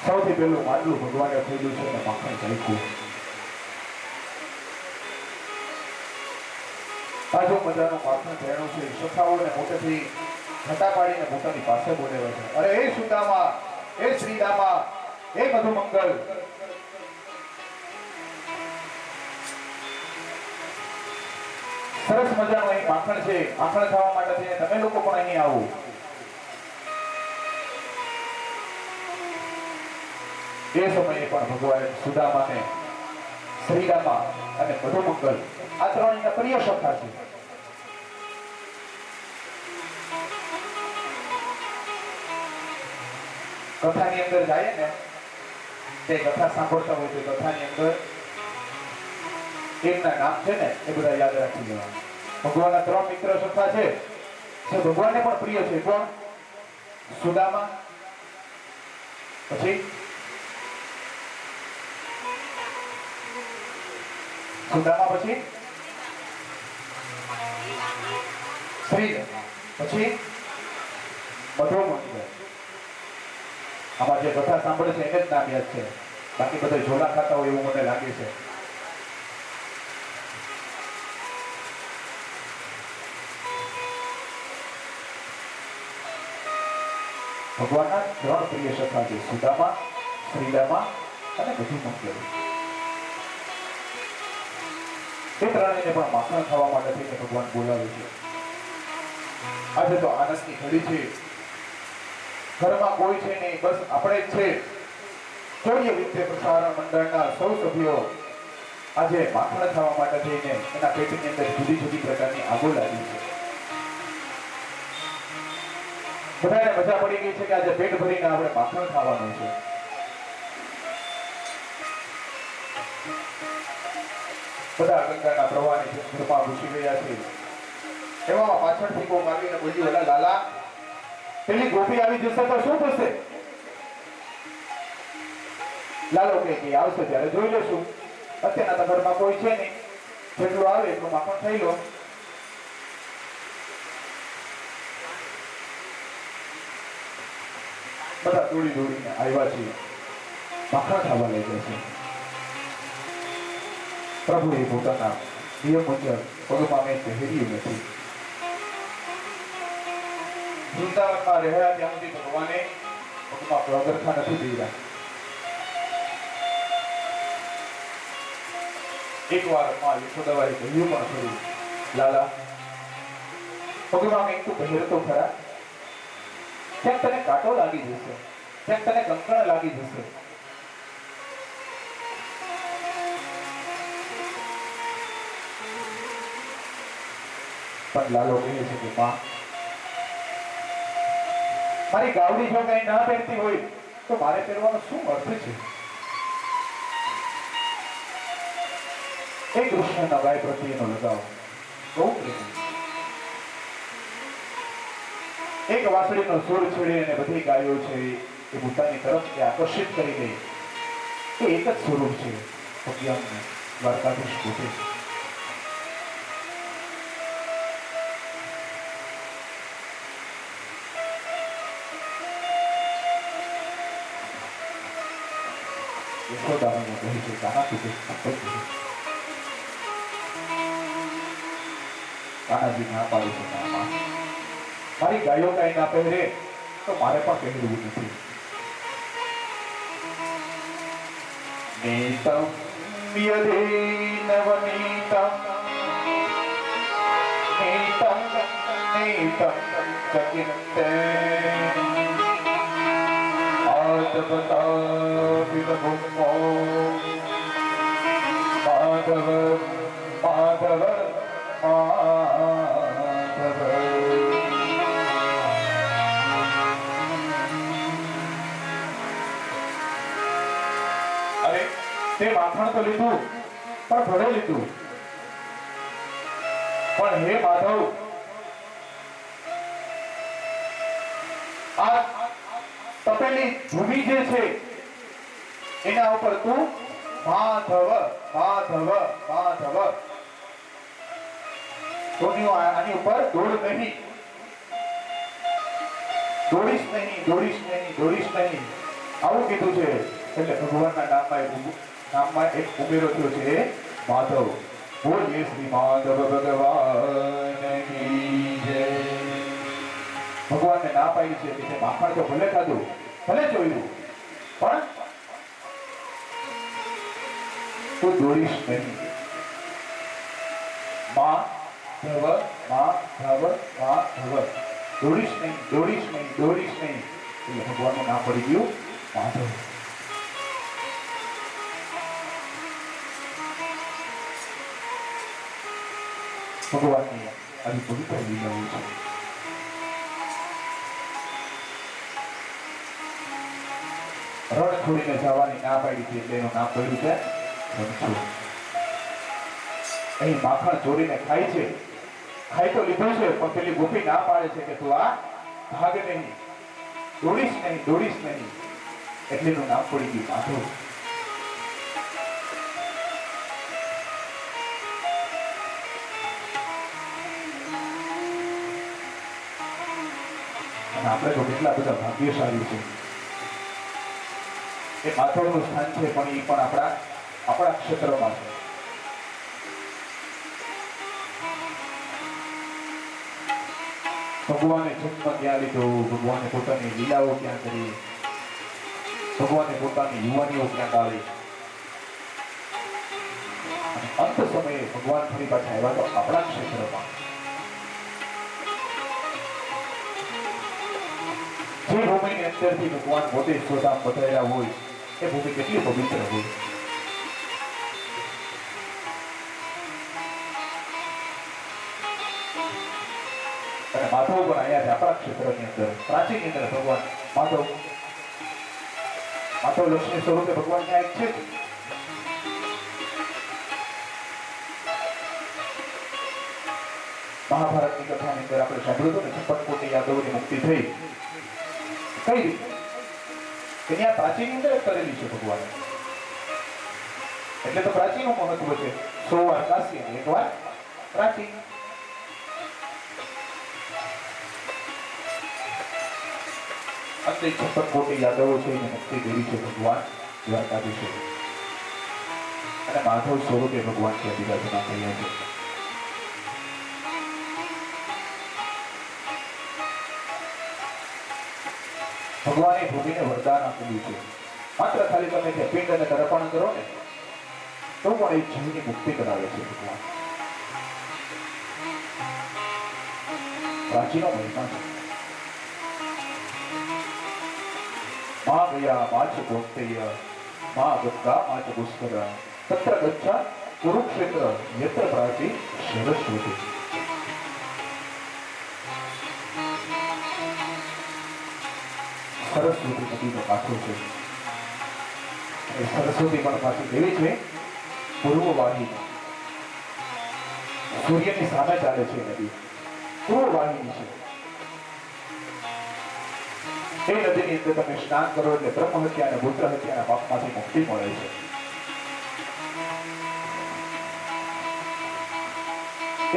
સૌથી પહેલું માટલું ભગવાને ખોલ્યું છે અને માખણ ચાખ્યું. તાજો મજાનું માખણ ભેણું છે. સખાઓને મોટેથી ઘટા પાડીને પોતાની પાસે બોલાવે છે. અરે એ સુદામા, એ શ્રીદામા, એ મધુમંગલ, સરસ મજાનું અહીં માખણ છે, માખણ ખાવા માટે થઈને તમે લોકો પણ અહીં આવો. એ સમયે પણ ભગવાન સુદામાને, શ્રીદામા અને મધુમંગલ આ ત્રણ એના પ્રિય સખા છે. કથાની અંદર જાય ને તે કથા સાંભળતા હોય તો કથાની અંદર એમના નામ છે ને એ બધા યાદ રાખી લેવા. ભગવાનના ત્રણ મિત્ર સખા છે જે ભગવાનને પણ પ્રિય છે. કોણ? સુદામા, પછી સુદામા, પછી શ્રીદામા, પછી મધુમંગલ. આમાં જે કથા સાંભળે છે એને જ નામ યાદ છે, બાકી બધા જોડા ખાતા હોય એવું મને લાગે છે. ભગવાનના ત્રણ પ્રિય સખા છે, સુદામા, શ્રીદામા અને મધુમંગલ. એ ત્રણેયને પણ માખણ ખાવા માટે થઈને ભગવાન બોલાવે છે. આજે તો આનંદની ઘડી છે, ઘરમાં કોઈ છે નહીં, બસ આપણે જ છે. સૂર્ય વિદ્ય પ્રસારણ મંડળના સૌ સભ્યો આજે માખણ ખાવા માટે થઈને એના પેટની અંદર જુદી જુદી પ્રકારની આગો લાગી છે. બધાને મજા પડી ગઈ છે કે આજે પેટ ભરીને આપણે માખણ ખાવાનું છે. બધા ગંગાના પ્રવાહની કૃપા પૂછી રહ્યા છે. એવામાં પાછળથી કોઈ માગીને બોલ્યું, "એલા લાલા, પેલી ગોપી આવી જશે તો શું થશે?" લાલો કે આવશે ત્યારે જોઈ લેશું. અત્યારના તો ઘરમાં કોઈ છે નહીં, જેટલું આવે એટલું માખણ ખાઈ લો. બધા દોડી દોડીને આવ્યા છે, માખણ ખાવા લઈ જશે. પ્રભુએ પોતાના નિયમ મુજબ પગમાં મેં પહેર્યું નથી. વૃંદાવનમાં રહ્યા ત્યાં સુધી ભગવાને પગમાં પગરખા નથી દીધા. એકવાર માં યશોદાએ કહ્યું પણ ખરું, "લાલા, પગમાં મેં તું પહેરતો ખરા, ક્યાંક તને કાંટો લાગી જશે, ક્યાંક તને કંકણ લાગી જશે." પણ લાલો કહે છે કે માં, મારી ગાવડી જો કઈ ના પહેરતી હોય તો મારે પહેરવાનો શું અર્થ છે? એક કૃષ્ણના ગાય પ્રત્યેનો લગાવ બહુ પ્રેમ. એક વાંસળીનો સુર છેડે અને બધી ગાયો છે એ પોતાની તરફ આકર્ષિત કરી દે, એ એક જ સ્વરૂપ છે ભગવાનનું, દ્વારકાધીશ પોતે. યશોદામાં કહે છે, "કાના તું કાનાજી ના પાડે છે, મારી ગાયો કઈ ના પહેરે તો મારે પણ પહેરવું નથી." નીતમ યદિનવનીતમ નીતમ નીતમ ચકિન્તે આદવતાવિદભુમો માધવ માધવ તે માખણ તો લીધું પણ ભરે લીધું, પણ હે માધવ, આ તપેલી ભૂમિ જે છે એના ઉપર તું માધવ માધવ માધવ આની ઉપર દોડ નહીં, દોડીશ નહીં, દોડીશ નહીં, દોડીશ નહીં, આવું કીધું છે. એટલે ભગવાનના નામમાં એક ઉમેરો થયો છે, માધવ. બોલીએ શ્રી માધવ ભગવાન કી જય. ભગવાનને ના પાડી છે કે માખણ તો ભલે ખાધું, ભલે જોયું, પણ તું દોડીશ નહીં. માધવ માધવ માધવ, દોડીશ નહીં, દોડીશ નહીં, દોડીશ નહીં. એટલે ભગવાનનું નામ પડી ગયું માધવ. ભગવાનની આવી પવિત્ર લીલાઓ છે. રણ છોડીને જવાની ના પાડી છે એટલે એનું નામ પડ્યું છે રણછોડ. અહીં માખણ ચોરીને ખાય છે, ખાઈ તો લીધું છે, પણ પેલી ગોપી ના પાડે છે કે તું આ ભાગ નહીં, દોડીશ નહીં, દોડીશ નહીં, એટલે એનું નામ પડી ગયું માધવ. આપણે તો કેટલા બધા ભાગ્યશાળી છે. એ માધવનું સ્થાન છે, પણ એ પણ આપણા ક્ષેત્રમાં છે. ભગવાને જન્મ ક્યાં લીધો, ભગવાને પોતાની લીલાઓ ક્યાં કરી, ભગવાને પોતાની યુવાનીઓ ક્યાં ગાળી, અને અંત સમયે ભગવાન ફરી પાછા આવ્યા તો આપણા ક્ષેત્રમાં. જે ભૂમિની અંદરથી ભગવાન પોતે સ્વધામ બતાવ્યા હોય એ ભૂમિ કેટલી પવિત્ર હોય. અને માધવ પણ અહીંયા આપણા ક્ષેત્રની અંદર પ્રાચીનની અંદર ભગવાન માધવ લક્ષ્મી સ્વરૂપે ભગવાન ત્યાં એક છે. મહાભારતની કથાની અંદર આપણે સાંભળ્યું હતું ને 56 કોટી યાદવોની મુક્તિ થઈ. કઈ રીતે? કે ત્યાં પ્રાચીનની અંદર કરેલી છે ભગવાને. એટલે તો પ્રાચીનનું મહત્વ છે. 100 વાર કાશી અને 1 વાર પ્રાચીન. અંતે 56 કોટી યાદવો છે એને મુક્તિ દેવી છે ભગવાન દ્વારકાધીશે. અને માધવ સ્વરૂપે ભગવાન ત્યાં બિરાજમાન થયા છે. ભગવાને ભૂમિને વરદાન આપેલું છે. માત્ર ખાલી તમે જે પિંડ અને તર્પણ કરો ને તો પણ એ જીવની મુક્તિ કરાવે છે ભગવાન. પ્રાચીનો મહિમા છે. મા ગયા માચ ગોપ્તેય મા ગંગા માચ પુષ્કર તત્ર ગચ્છા કુરુક્ષેત્ર યત્ર પ્રાચી સરસ્વતી. સરસ્વતી નદીનો કાંઠો છે. એ સરસ્વતી પણ પાછી દેવી છે પૂર્વવાહિની. સૂર્યની સામે ચાલે છે નદી. પૂર્વવાહિની છે. એ નદીની અંદર તમે સ્નાન કરો એટલે બ્રહ્મ હત્યા અને પુત્ર હત્યાના પાપમાંથી મુક્તિ મળે છે.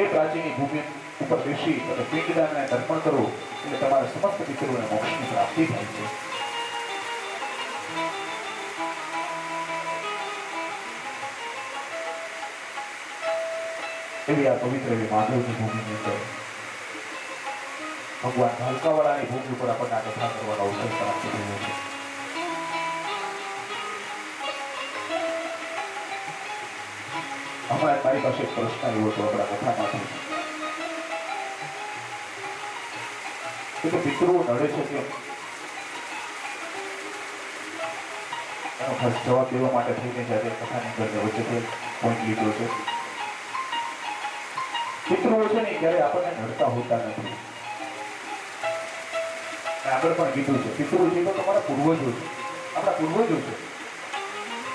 એ પ્રાચીની ભૂમિ ઉપર બેસી અને પિંડદાન અને તર્પણ કરો એટલે તમારા સમસ્ત પિતૃઓને મોક્ષની પ્રાપ્તિ થાય છે. એવી આ પવિત્ર એવી માધવની ભૂમિની અંદર ભગવાન ભાલકાવાળાની ભૂમિ ઉપર આપણને આ કથા કરવાનો અવસર પ્રાપ્ત થયો છે. હમણાં મારી પાસે એક પ્રશ્ન આવ્યો હતો આપણા કથામાંથી કે પિતૃઓ નડે છે કે એનો ખાસ જવાબ દેવા માટે થઈને જ્યારે કથાની અંદર વચ્ચે પોઈન્ટ લીધો છે. પિતૃઓ છે ને જ્યારે આપણને નડતા હોતા નથી. આગળ પણ કીધું છે પિતૃઓ છે તો તમારા પૂર્વજો છે, આપણા પૂર્વજો છે.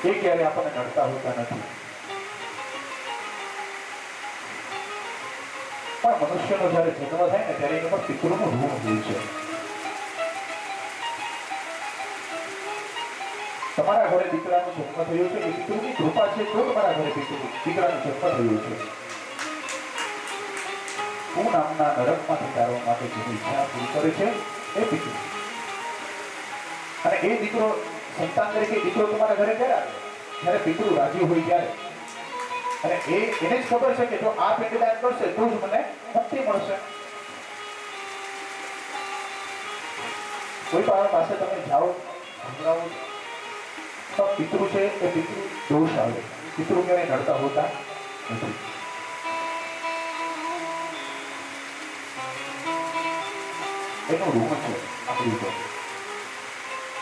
એ ક્યારે આપણને નડતા હોતા નથી. પણ મનુષ્યનો જ્યારે જન્મ થાય ને ત્યારે એની પર પિતૃનું ઋણ હોય છે. તમારા ઘરે દીકરાનો જન્મ થયો છે એ પિતૃની કૃપા છે તો તમારા ઘરે દીકરાનો જન્મ થયો છે. હું નામના નરકમાંથી તારવા માટે જેની ઈચ્છા પૂરી કરે છે એ પિતૃ. અને એ દીકરો સંતાન તરીકે દીકરો તમારા ઘરે ક્યારે આવે? જ્યારે પિતૃ રાજી હોય ત્યારે. અને એને જ ખબર છે કે જો આ પિંડદાન કરશે તો જ મને મુક્તિ મળશે. કોઈ પણ પાસે તમે જાઓ સંભળાવો તો પિતૃ છે એ પિતૃ દોષ આવે. પિતૃ ક્યારેય નડતા હોતા નથી. એનું રૂમ છે આપણી ઉપર.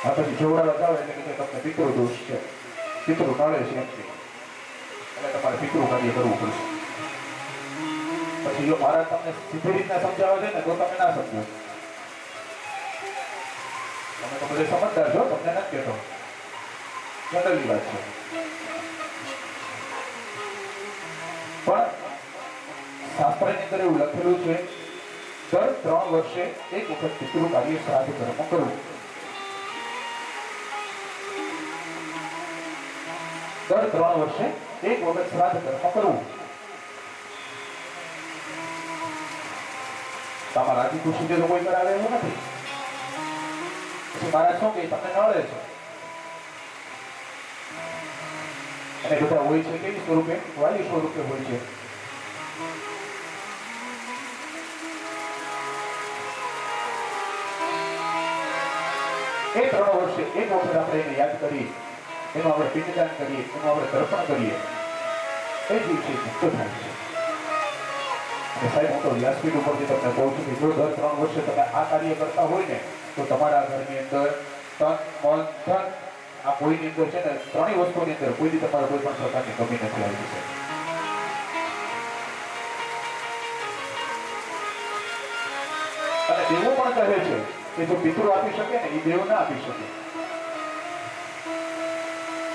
આ પછી જોવડાવા જાવ એટલે કે તમને પિતૃ દોષ છે, પિતૃ નડે છે એમ કે એટલે તમારે પિતૃ કાર્ય કરવું પડશે. પછી જો મારા તમને સીધી રીતના સમજાવવા છે ને તો તમે ના સમજો. તમે તો બધે સમજદાર છો, તમને નથી કહેતો. જનરલી વાત છે. પણ શાસ્ત્રની અંદર એવું લખેલું છે દર 3 વર્ષે એક વખત પિતૃ કાર્ય શ્રાદ્ધ કર્મ કરવું. દર 3 વર્ષે એક વખત શ્રાદ્ધ કર્મ કરવું. તમારા રાજી ખુશી જે કોઈ કરાવે એવું નથી. પછી મારા શું કે તમને નડે છે અને બધા હોય છે કેવી સ્વરૂપે? વાલી સ્વરૂપે હોય છે. એ 3 વર્ષે એક વખત આપણે એને યાદ કરીએ, એનું આપણે પિંડદાન કરીએ, એનું આપણે તર્પણ કરીએ, એ દિવસે મુક્ત થાય છે. અને સાહેબ હું તો વ્યાસપીઠ ઉપરથી તમને કહું છું કે જો દર 3 વર્ષે તમે આ કાર્ય કરતા હોય ને તો તમારા ઘરની અંદર તન મન ધન આ કોઈની અંદર છે ને ત્રણેય વસ્તુની અંદર કોઈની તમારે કોઈ પણ પ્રકારની કમી નથી આવી છે. અને દેવો પણ કહે છે કે જો પિતૃ આપી શકે ને એ દેવ ના આપી શકે.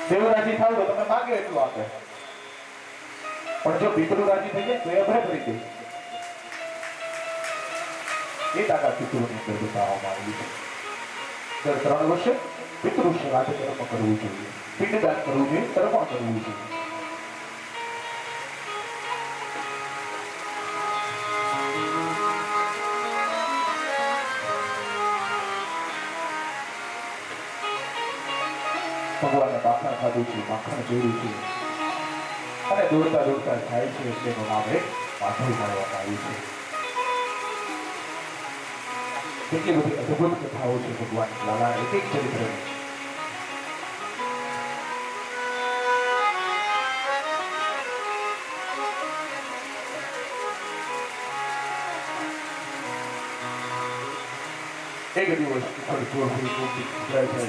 દેવ રાજી થાવ તો તમે માંગે એટલું આપે, પણ જો પિતૃ રાજી થઈ જાય તો એ અભય કરી દે. એ તાકાત પિતૃની અંદર બતાવવામાં આવી છે. દર 3 વર્ષે પિતૃ શ્રાદ્ધ કર્મ કરવું જોઈએ, પિંડદાન કરવું જોઈએ, તર્પણ કરવું જોઈએ. ભગવાનને માખણ ખાધું છે, માખણ જોયું છે અને દોડતા દોડતા થાય છે તેનું નામ એક માધવ માનવામાં આવ્યું છે. કેટલી બધી અદભુત કથાઓ છે ભગવાન લાલાના એક એક ચરિત્રની. એક દિવસ જાય છે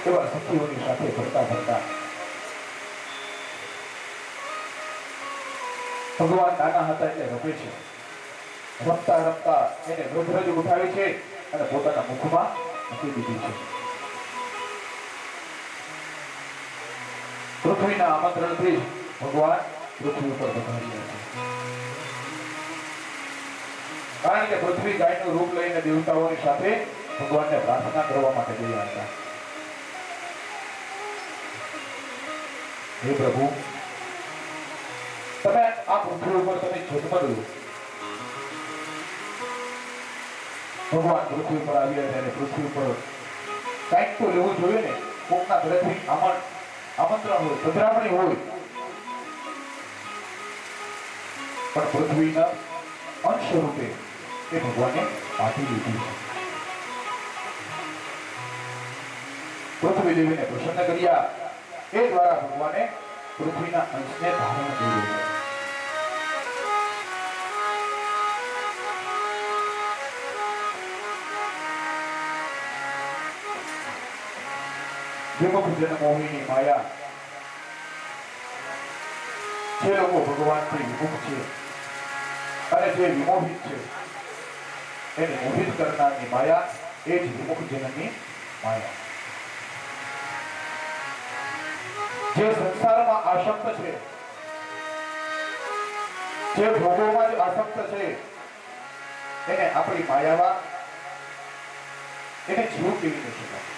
એવા સખીઓની સાથે ભરતા ભરતા ભગવાન નાના હતા એટલે રમે છે. રમતા રમતા એને રોજ ઉઠાવી છે અને પોતાના મુખમાં મૂકી દીધી છે. પૃથ્વીના આમંત્રણથી ભગવાન પૃથ્વી ઉપર પધાર્યા છે. કારણ કે પૃથ્વી ગાયનું રૂપ લઈને દેવતાઓની સાથે ભગવાનને પ્રાર્થના કરવા માટે ગયા હતા. હે પ્રભુ, તમે આ પૃથ્વી ઉપર તમે જન્મ લો. ભગવાન પૃથ્વી પર આવ્યા ત્યારે પૃથ્વી ઉપર કંઈક તો લેવું જોઈએ ને. કોકના ઘરેથી આમંત્રણ હોય, પધરામણી હોય, પણ પૃથ્વીના અંશ રૂપે એ ભગવાને પાછી લીધી છે. પૃથ્વી દેવીને પ્રસન્ન કર્યા, એ દ્વારા ભગવાને પૃથ્વીના અંશને ધારણ કર્યું. વિમુખ જન મોહિની માયા. જે લોકો ભગવાનથી વિમુખ છે અને જે વિમોહિત છે એને મોહિત કરનારની માયા એ જ વિમુખ જનની માયા. જે સંસારમાં આસક્ત છે, જે ભોગોમાં જ આસક્ત છે, એને આપણી માયામાં એને જીવ કેવી ન શકાય.